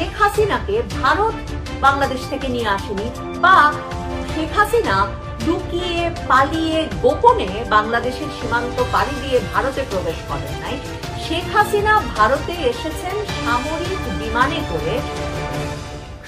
শেখ হাসিনাকে ভারত বাংলাদেশ থেকে নিয়ে আসেনি, বা শেখ হাসিনা লুকিয়ে পালিয়ে গোপনে বাংলাদেশের সীমান্ত পাড়ি দিয়ে ভারতে প্রবেশ করেন নাই। শেখ হাসিনা ভারতে এসেছেন সামরিক বিমানে করে।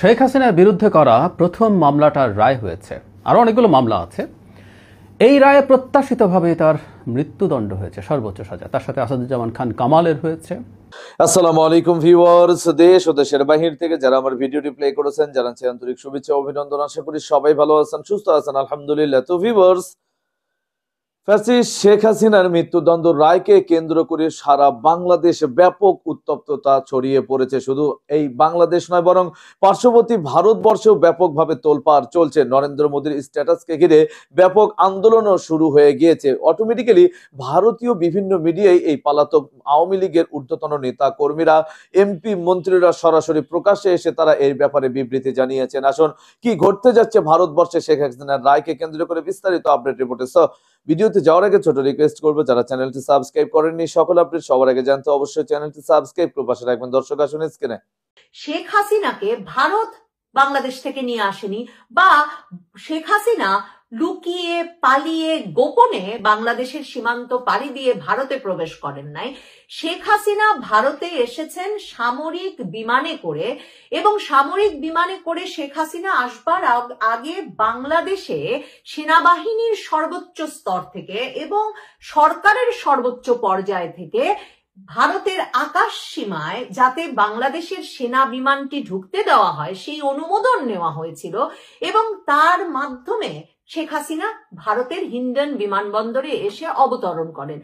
শেখ হাসিনার বিরুদ্ধে করা প্রথম মামলাটার রায় হয়েছে, আরো অনেকগুলো মামলা আছে। এই রায়ে প্রত্যাশিতভাবে তার মৃত্যুদণ্ড হয়েছে, সর্বোচ্চ সাজা। তার সাথে আসাদুজ্জামান খান কামালের হয়েছে। আসসালামু আলাইকুম ভিউয়ার্স, দেশ ও দেশের বাহির থেকে যারা আমার ভিডিওটি প্লে করেছেন জানাচ্ছি আন্তরিক শুভেচ্ছা অভিনন্দন। আশা করি সবাই ভালো আছেন, সুস্থ আছেন, আলহামদুলিল্লাহ। তো ভিউয়ার্স, ফ্যাসিস্ট শেখ হাসিনার মৃত্যুদণ্ড রায়কে কেন্দ্র করে সারা বাংলাদেশ ব্যাপক উত্তপ্ততা ছড়িয়ে পড়েছে। শুধু এই বাংলাদেশ নয়, বরং পার্শ্ববর্তী ভারতবর্ষেও ব্যাপকভাবে তোলপাড় চলছে। নরেন্দ্র মোদীর স্ট্যাটাসকে ঘিরে ব্যাপক আন্দোলনও শুরু হয়ে গিয়েছে। অটোমেটিক্যালি ভারতীয় বিভিন্ন মিডিয়ায় এই পলাতক আওয়ামী লীগের ঊর্ধ্বতন নেতা কর্মীরা, এমপি মন্ত্রীরা সরাসরি প্রকাশ্যে এসে তারা এই ব্যাপারে বিবৃতি জানিয়েছেন। আসুন কি ঘটতে যাচ্ছে ভারতবর্ষে শেখ হাসিনার রায়কে কেন্দ্র করে বিস্তারিত আপডেট রিপোর্টে। ভিডিওতে যাওয়ার আগে ছোট রিকোয়েস্ট করবো, যারা চ্যানেলটি সাবস্ক্রাইব করেননি সকল আপডেট সবার আগে জানতে অবশ্যই চ্যানেলটি সাবস্ক্রাইব করে পাশে রাখবেন। দর্শক আসুন স্ক্রিনে। শেখ হাসিনাকে ভারত বাংলাদেশ থেকে নিয়ে আসেনি, বা শেখ হাসিনা লুকিয়ে পালিয়ে গোপনে বাংলাদেশের সীমান্ত পাড়ি দিয়ে ভারতে প্রবেশ করেন নাই। শেখ হাসিনা ভারতে এসেছেন সামরিক বিমানে করে, এবং সামরিক বিমানে করে শেখ হাসিনা আসবার আগে বাংলাদেশে সেনাবাহিনীর সর্বোচ্চ স্তর থেকে এবং সরকারের সর্বোচ্চ পর্যায় থেকে ভারতের আকাশ সীমায় যাতে বাংলাদেশের সেনা বিমানটি ঢুকতে দেওয়া হয় সেই অনুমোদন নেওয়া হয়েছিল, এবং তার মাধ্যমে শেখ হাসিনা ভারতের হিন্ডন বিমানবন্দরে এসে অবতরণ করেন।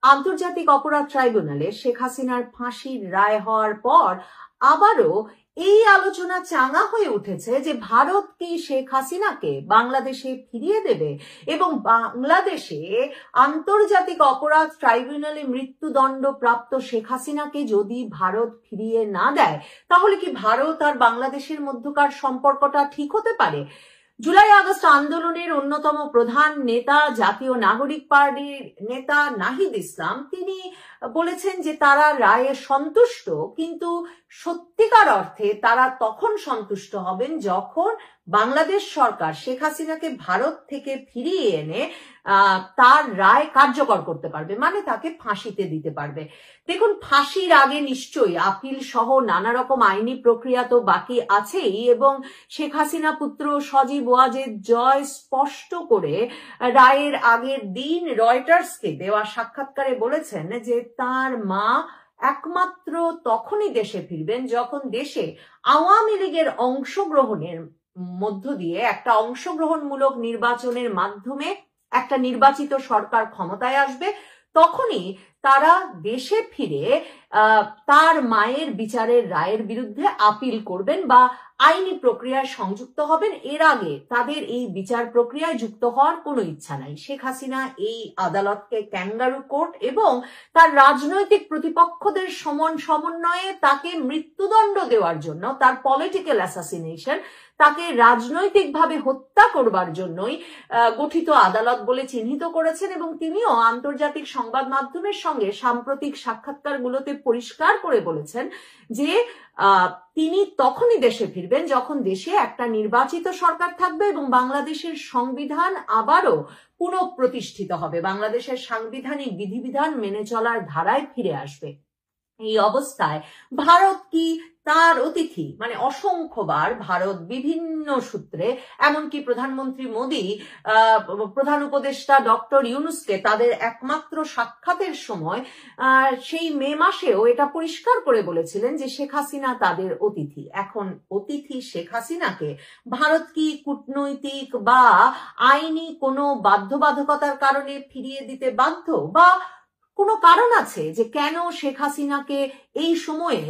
আন্তর্জাতিক অপরাধ ট্রাইব্যুনালে শেখ হাসিনার ফাঁসির রায় হওয়ার পর আবারও এই আলোচনা চাঙা হয়ে উঠেছে যে ভারত কি শেখ হাসিনাকে বাংলাদেশে ফিরিয়ে দেবে, এবং বাংলাদেশে আন্তর্জাতিক অপরাধ ট্রাইব্যুনালে মৃত্যুদণ্ড প্রাপ্ত শেখ হাসিনাকে যদি ভারত ফিরিয়ে না দেয়, তাহলে কি ভারত আর বাংলাদেশের মধ্যকার সম্পর্কটা ঠিক হতে পারে? জুলাই আগস্ট আন্দোলনের অন্যতম প্রধান নেতা, জাতীয় নাগরিক পার্টির নেতা নাহিদ ইসলাম, তিনি বলেছেন যে তারা রায়ে সন্তুষ্ট, কিন্তু সত্যিকার অর্থে তারা তখন সন্তুষ্ট হবেন যখন বাংলাদেশ সরকার শেখ হাসিনাকে ভারত থেকে ফিরিয়ে এনে তার রায় কার্যকর করতে পারবে, মানে তাকে ফাঁসিতে দিতে পারবে। দেখুন, ফাঁসির আগে নিশ্চয়ই আপিল সহ নানা রকম আইনি প্রক্রিয়া তো বাকি আছেই, এবং শেখ হাসিনা পুত্র সজীব ওয়াজেদ জয় স্পষ্ট করে রায়ের আগের দিন রয়টার্সকে দেওয়া সাক্ষাৎকারে বলেছেন যে তার মা একমাত্র তখনই দেশে ফিরবেন যখন দেশে আওয়ামী লীগের অংশগ্রহণের মধ্য দিয়ে একটা অংশগ্রহণমূলক নির্বাচনের মাধ্যমে একটা নির্বাচিত সরকার ক্ষমতায় আসবে। তখনই তারা দেশে ফিরে তার মায়ের বিচারের রায়ের বিরুদ্ধে আপিল করবেন বা আইনি প্রক্রিয়ায় সংযুক্ত হবেন। এর আগে তাদের এই বিচার প্রক্রিয়ায় যুক্ত হওয়ার কোনো ইচ্ছা নাই। শেখ হাসিনা এই আদালতকে ক্যাঙ্গারু কোর্ট এবং তার রাজনৈতিক প্রতিপক্ষদের সমন্বয়ে তাকে মৃত্যুদণ্ড দেওয়ার জন্য, তার পলিটিক্যাল অ্যাসাসিনেশন, তাকে রাজনৈতিকভাবে হত্যা করবার জন্যই গঠিত আদালত বলে চিহ্নিত করেছেন, এবং তিনিও আন্তর্জাতিক সংবাদ মাধ্যমের সঙ্গে সাম্প্রতিক সাক্ষাৎকারগুলোতে পরিষ্কার করে বলেছেন যে তিনি তখনই দেশে ফিরবেন যখন দেশে একটা নির্বাচিত সরকার থাকবে এবং বাংলাদেশের সংবিধান আবারও পুনঃপ্রতিষ্ঠিত হবে, বাংলাদেশের সাংবিধানিক বিধিবিধান মেনে চলার ধারায় ফিরে আসবে। এই অবস্থায় ভারত কি তার অতিথি? মানে অসংখ্যবার ভারত বিভিন্ন সূত্রে, এমনকি প্রধানমন্ত্রী মোদী প্রধান উপদেষ্টা ডক্টর ইউনূসকে তাদের একমাত্র সাক্ষাতের সময় সেই মে মাসেও এটা পরিষ্কার করে বলেছিলেন যে শেখ হাসিনা তাদের অতিথি। এখন অতিথি শেখ হাসিনাকে ভারত কি কূটনৈতিক বা আইনি কোনো বাধ্যবাধকতার কারণে ফিরিয়ে দিতে বাধ্য, বা কোনো কারণ আছে যে কেন শেখ হাসিনাকে এই সময়ে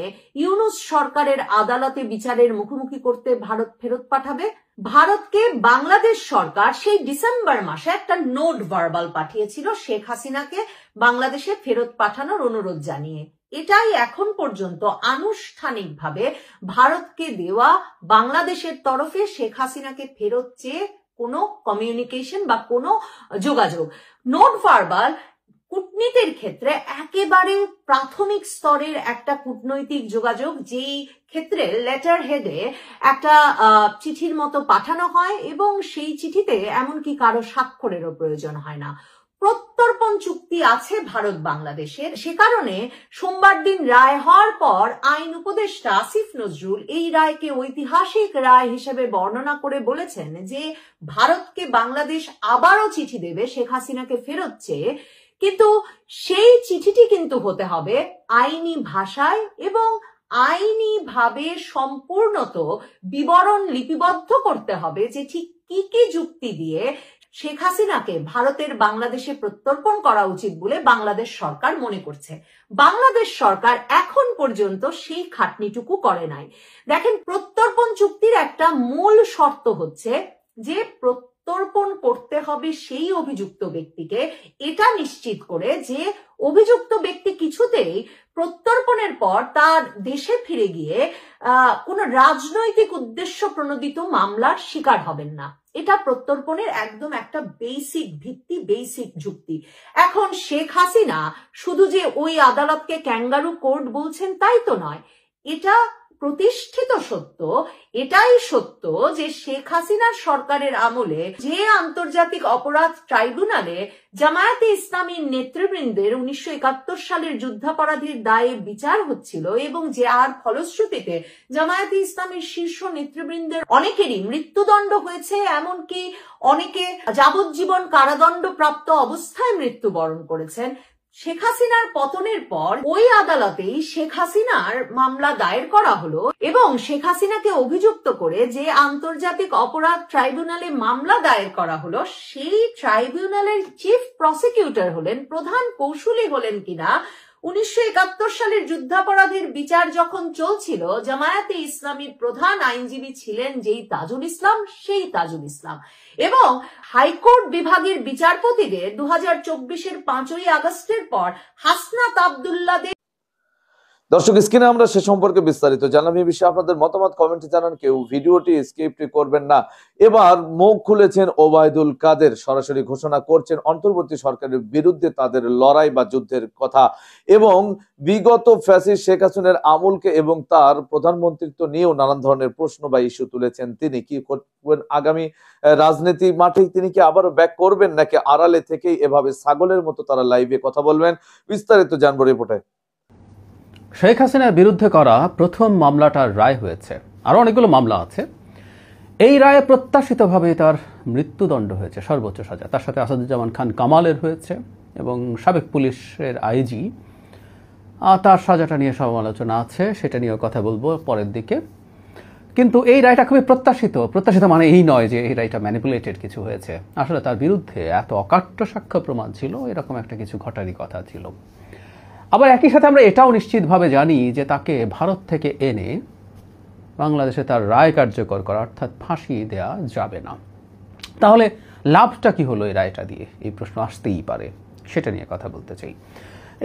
ইউনূস সরকারের আদালতে বিচারের মুখোমুখি করতে ভারত ফেরত পাঠাবে? ভারতকে বাংলাদেশ সরকার সেই ডিসেম্বর মাসে একটা নোট ভার্বাল পাঠিয়েছিল শেখ হাসিনাকে বাংলাদেশে ফেরত পাঠানোর অনুরোধ জানিয়ে। এটাই এখন পর্যন্ত আনুষ্ঠানিকভাবে ভারতকে দেওয়া বাংলাদেশের তরফে শেখ হাসিনাকে ফেরত চেয়ে কোনো কমিউনিকেশন বা কোনো যোগাযোগ। নোট ভার্বাল কূটনীতির ক্ষেত্রে একেবারে প্রাথমিক স্তরের একটা কূটনৈতিক যোগাযোগ, যেই ক্ষেত্রে লেটার হেডে একটা চিঠির মতো পাঠানো হয় এবং সেই চিঠিতে এমনকি কারো স্বাক্ষরেরও প্রয়োজন হয় না। প্রত্যর্পণ চুক্তি আছে ভারত বাংলাদেশের। সে কারণে সোমবার দিন রায় হওয়ার পর আইন উপদেষ্টা আসিফ নজরুল এই রায়কে ঐতিহাসিক রায় হিসেবে বর্ণনা করে বলেছেন যে ভারতকে বাংলাদেশ আবারও চিঠি দেবে শেখ হাসিনাকে ফেরত চেয়ে, কিন্তু সেই চিঠিটি কিন্তু হতে হবে আইনি ভাষায় এবং আইনি ভাবে সম্পূর্ণত বিবরণ লিপিবদ্ধ করতে হবে যে ঠিক কি কি যুক্তি দিয়ে শেখ হাসিনাকে ভারতের বাংলাদেশে প্রত্যর্পণ করা উচিত বলে বাংলাদেশ সরকার মনে করছে। বাংলাদেশ সরকার এখন পর্যন্ত সেই খাটনিটুকু করে নাই। দেখেন, প্রত্যর্পণ চুক্তির একটা মূল শর্ত হচ্ছে যে প্রত্যর্পণ করতে হবে সেই অভিযুক্ত ব্যক্তিকে, এটা নিশ্চিত করে যে অভিযুক্ত ব্যক্তি কিছুতেই প্রত্যর্পণের পর তার দেশে ফিরে গিয়ে কোনো রাজনৈতিক উদ্দেশ্য প্রণোদিত মামলার শিকার হবেন না। এটা প্রত্যর্পণের একদম একটা বেসিক ভিত্তি, বেসিক যুক্তি। এখন শেখ হাসিনা শুধু যে ওই আদালতকে ক্যাঙ্গারু কোর্ট বলছেন তাই তো নয়, এটা প্রতিষ্ঠিত সত্য, এটাই সত্য যে শেখ হাসিনার সরকারের আমলে যে আন্তর্জাতিক অপরাধ ট্রাইব্যুনালে জামায়াতে ইসলামীর নেতৃবৃন্দের 1971 সালের যুদ্ধাপরাধীর দায়ে বিচার হচ্ছিল এবং যে আর ফলশ্রুতিতে জামায়াতে ইসলামীর শীর্ষ নেতৃবৃন্দের অনেকেরই মৃত্যুদণ্ড হয়েছে, এমনকি অনেকে যাবজ্জীবন কারাদণ্ড প্রাপ্ত অবস্থায় মৃত্যুবরণ করেছেন। শেখ হাসিনার পতনের পর ওই আদালতেই শেখ হাসিনার মামলা দায়ের করা হলো এবং শেখ হাসিনাকে অভিযুক্ত করে যে আন্তর্জাতিক অপরাধ ট্রাইব্যুনালে মামলা দায়ের করা হলো সেই ট্রাইব্যুনালের চিফ প্রসিকিউটর হলেন, প্রধান কৌঁসুলি হলেন কিনা 1971 সালের যুদ্ধাপরাধীর বিচার যখন চলছিল জামায়াতে ইসলামীর প্রধান আইনজীবী ছিলেন যেই তাজুল ইসলাম, সেই তাজুল ইসলাম। এবং হাইকোর্ট বিভাগের বিচারপতিদের 2024-এর 5ই আগস্টের পর হাসনাত আব্দুল্লাহদের। দর্শক, স্ক্রিনে আমরা সে সম্পর্কে বিস্তারিত জানলাম। এই বিষয়ে আপনাদের মতামত কমেন্টে জানান, কেউ ভিডিওটি স্কিপ করবেন না। এবার মুখ খুলেছেন ওবায়দুল কাদের, সরাসরি ঘোষণা করছেন অন্তর্বর্তী সরকারের বিরুদ্ধে তাদের লড়াই বা যুদ্ধের কথা এবং বিগত ফ্যাসিস্ট শেখ হাসিনার আমলকে এবং তার প্রধানমন্ত্রিত্ব নিয়েও নানান ধরনের প্রশ্ন বা ইস্যু তুলেছেন। তিনি কি করবেন আগামী রাজনীতি মাঠে? তিনি কি আবারও ব্যাক করবেন নাকি আড়ালে থেকেই এভাবে ছাগলের মতো তারা লাইভে কথা বলবেন? বিস্তারিত জানবো রিপোর্টে। শেখ হাসিনার বিরুদ্ধে করা প্রথম মামলাটার রায় হয়েছে, আরও অনেকগুলো মামলা আছে। এই রায়ে প্রত্যাশিতভাবে তার মৃত্যুদণ্ড হয়েছে, সর্বোচ্চ সাজা। তার সাথে আসাদুজ্জামান খান কামালের হয়েছে এবং সাবেক পুলিশের আইজি, তার সাজাটা নিয়ে সমালোচনা আছে, সেটা নিয়েও কথা বলবো পরের দিকে। কিন্তু এই রায়টা খুবই প্রত্যাশিত মানে এই নয় যে এই রায়টা ম্যানিপুলেটেড কিছু হয়েছে। আসলে তার বিরুদ্ধে এত অকাট্য সাক্ষ্য প্রমাণ ছিল, এরকম একটা কিছু ঘটারই কথা ছিল। আবার একই সাথে আমরা এটাও নিশ্চিতভাবে জানি যে তাকে ভারত থেকে এনে বাংলাদেশে তার রায় কার্যকর করা, অর্থাৎ ফাঁসি দেওয়া যাবে না। তাহলে লাভটা কি হলো এই রায়টা দিয়ে? এই প্রশ্ন আসতেই পারে, সেটা নিয়ে কথা বলতে চাই।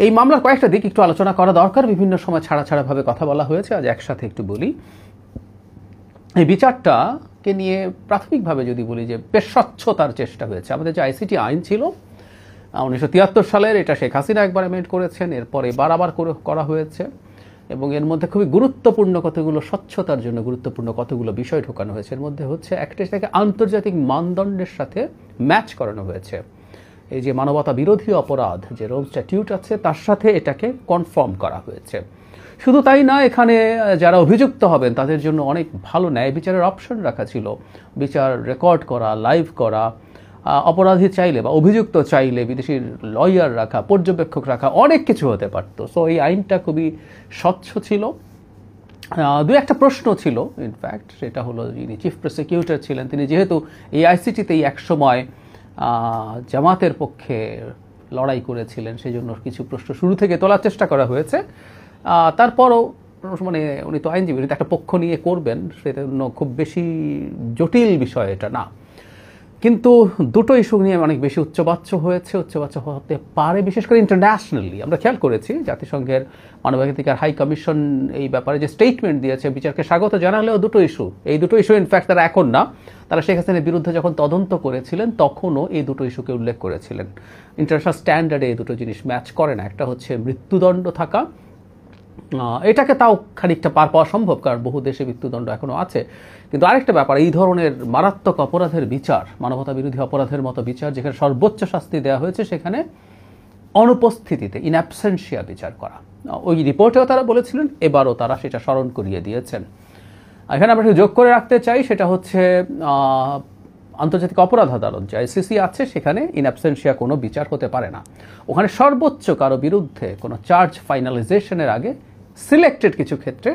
এই মামলার কয়েকটা দিক একটু আলোচনা করা দরকার, বিভিন্ন সময় ছাড়াভাবে কথা বলা হয়েছে, আজ একসাথে একটু বলি। এই বিচারটাকে নিয়ে প্রাথমিকভাবে যদি বলি যে বেশ স্বচ্ছতার চেষ্টা হয়েছে। আমাদের যে আইসিটি আইন ছিল 1973 সালের, এটা শেখ হাসিনা একবার অ্যামেন্ড করেছেন, এরপরে আবার করা হয়েছে এবং এর মধ্যে খুবই গুরুত্বপূর্ণ কতগুলো, স্বচ্ছতার জন্য গুরুত্বপূর্ণ কতগুলো বিষয় ঢোকানো হয়েছে। এর মধ্যে হচ্ছে একটাকে আন্তর্জাতিক মানদণ্ডের সাথে ম্যাচ করানো হয়েছে। এই যে মানবতা বিরোধী অপরাধ যে রোম স্ট্যাটিউট আছে তার সাথে এটাকে কনফার্ম করা হয়েছে। শুধু তাই না, এখানে যারা অভিযুক্ত হবেন তাদের জন্য অনেক ভালো ন্যায় বিচারের অপশন রাখা ছিল। বিচার রেকর্ড করা, লাইভ করা, অপরাধী চাইলে বা অভিযুক্ত চাইলে বিদেশি লয়ার রাখা, পর্যবেক্ষক রাখা, অনেক কিছু হতে পারত। সো এই আইনটা খুবই স্বচ্ছ ছিল। দু একটা প্রশ্ন ছিল ইনফ্যাক্ট, সেটা হলো যিনি চিফ প্রসিকিউটর ছিলেন তিনি যেহেতু এই আইসিটিতেই একসময় জামাতের পক্ষে লড়াই করেছিলেন, সেই জন্য কিছু প্রশ্ন শুরু থেকে তোলার চেষ্টা করা হয়েছে। তারপরও মানে উনি তো আইনজীবী, উনি তো একটা পক্ষ নিয়ে করবেন, সেজন্য খুব বেশি জটিল বিষয় এটা না। কিন্তু দুটো ইস্যু নিয়ে অনেক বেশি উচ্চবাচ্য হতে পারে, বিশেষ করে ইন্টারন্যাশনালি। আমরা খেয়াল করেছি জাতিসংঘের মানবাধিকার হাই কমিশন এই ব্যাপারে যে স্টেটমেন্ট দিয়েছে, বিচারকে স্বাগত জানালেও এই দুটো ইস্যু ইনফ্যাক্ট তারা এখন না, তারা শেখ হাসিনার বিরুদ্ধে যখন তদন্ত করেছিলেন তখনও এই দুটো ইস্যুকে উল্লেখ করেছিলেন। ইন্টারন্যাশনাল স্ট্যান্ডার্ডে এই দুটো জিনিস ম্যাচ করে না। একটা হচ্ছে মৃত্যুদণ্ড থাকা, এটাকে তাও খানিকটা পার পাওয়া সম্ভব, কারণ বহু দেশে মৃত্যুদণ্ড এখনও আছে। কিন্তু আরেকটা ব্যাপার, এই ধরনের মারাত্মক অপরাধের বিচার, মানবতা বিরোধী অপরাধের মতো বিচার, যেখানে সর্বোচ্চ শাস্তি দেওয়া হয়েছে, সেখানে অনুপস্থিতিতে ইন অ্যাবসেন্সিয়া বিচার করা। ওই রিপোর্টেও তারা বলেছিলেন, এবারও তারা সেটা স্মরণ করিয়ে দিয়েছেন। এখানে আমরা যোগ করে রাখতে চাই, সেটা হচ্ছে আন্তর্জাতিক অপরাধ আদালত যে আইসিসি আছে, সেখানে ইন অ্যাবসেন্সিয়া কোনো বিচার হতে পারে না। ওখানে সর্বোচ্চ কারো বিরুদ্ধে কোনো চার্জ ফাইনালাইজেশনের আগে সিলেক্টেড কিছু ক্ষেত্রে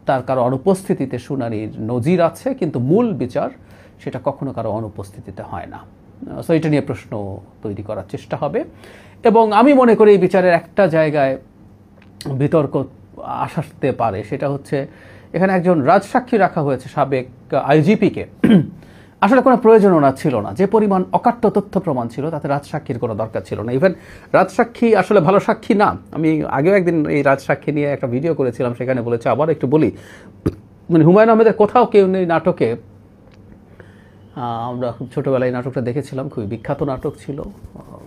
তার কারো অনুপস্থিতিতে শুনানির নজির আছে, কিন্তু মূল বিচার সেটা কখনো কারো অনুপস্থিতিতে হয় না। সো এটা নিয়ে প্রশ্ন তৈরি করার চেষ্টা হবে। এবং আমি মনে করি এই বিচারের একটা জায়গায় বিতর্ক আসতে পারে, সেটা হচ্ছে এখানে একজন রাজসাক্ষী রাখা হয়েছে, সাবেক আইজিপিকে। আসলে কোনো প্রয়োজন ওনার ছিল না, যে পরিমাণ অকাট্য তথ্য প্রমাণ ছিল তাতে রাজসাক্ষীর কোনো দরকার ছিল না। ইভেন রাজসাক্ষী আসলে ভালো সাক্ষী না। আমি আগেও একদিন এই রাজসাক্ষী নিয়ে একটা ভিডিও করেছিলাম, সেখানে বলেছে, আবার একটু বলি, মানে হুমায়ুন আহমেদের কোথাও কেউ নেই নাটকে আমরা খুব ছোটোবেলায় নাটকটা দেখেছিলাম, খুবই বিখ্যাত নাটক ছিল।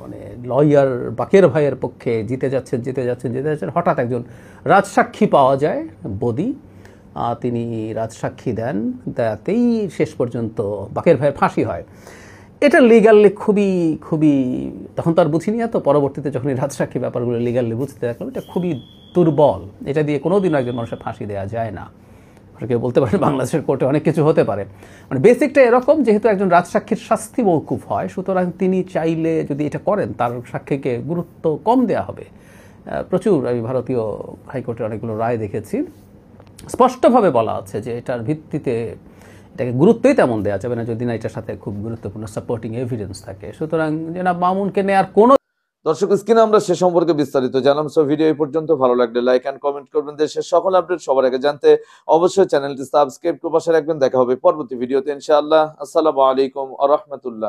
মানে লয়ার বাকের ভাইয়ের পক্ষে জিতে যাচ্ছেন, হঠাৎ একজন রাজসাক্ষী পাওয়া যায়, বদি, তিনি রাজসাক্ষী দেন, তাতেই শেষ পর্যন্ত বাকের ভাইয়ের ফাঁসি হয়। এটা লিগালি খুবই তখন তো আর বুঝিনি, তো পরবর্তীতে যখন এই রাজসাক্ষী ব্যাপারগুলো লিগালি বুঝতে দেখলাম, এটা খুবই দুর্বল। এটা দিয়ে কোনোদিনও একজন মানুষের ফাঁসি দেওয়া যায় না। কেউ বলতে পারে বাংলাদেশের কোর্টে অনেক কিছু হতে পারে, মানে বেসিকটা এরকম, যেহেতু একজন রাজসাক্ষীর শাস্তি মওকুফ হয়, সুতরাং তিনি চাইলে যদি এটা করেন, তার সাক্ষীকে গুরুত্ব কম দেওয়া হবে। প্রচুর আমি ভারতীয় হাইকোর্টের অনেকগুলো রায় দেখেছি, স্পষ্টভাবে বলা আছে যে এটার ভিত্তিতে এটাকে গুরুত্বই তেমন দেওয়া যাবে না যদি না এটার সাথে খুব গুরুত্বপূর্ণ সাপোর্টিং এভিডেন্স থাকে। সুতরাং জনাব মামুনকে নেওয়ার কোনো দর্শক, স্ক্রিনে আমরা সে সম্পর্কে বিস্তারিত জানলাম। সো ভিডিও এই পর্যন্ত, ভালো লাগলে লাইক এন্ড কমেন্ট করবেন। দেশের সকল আপডেট সবার আগে জানতে অবশ্যই চ্যানেলটি সাবস্ক্রাইব করে পাশে রাখবেন। দেখা হবে পরবর্তী ভিডিওতে ইনশাআল্লাহ। আসসালামু আলাইকুম ওয়া রাহমাতুল্লাহ।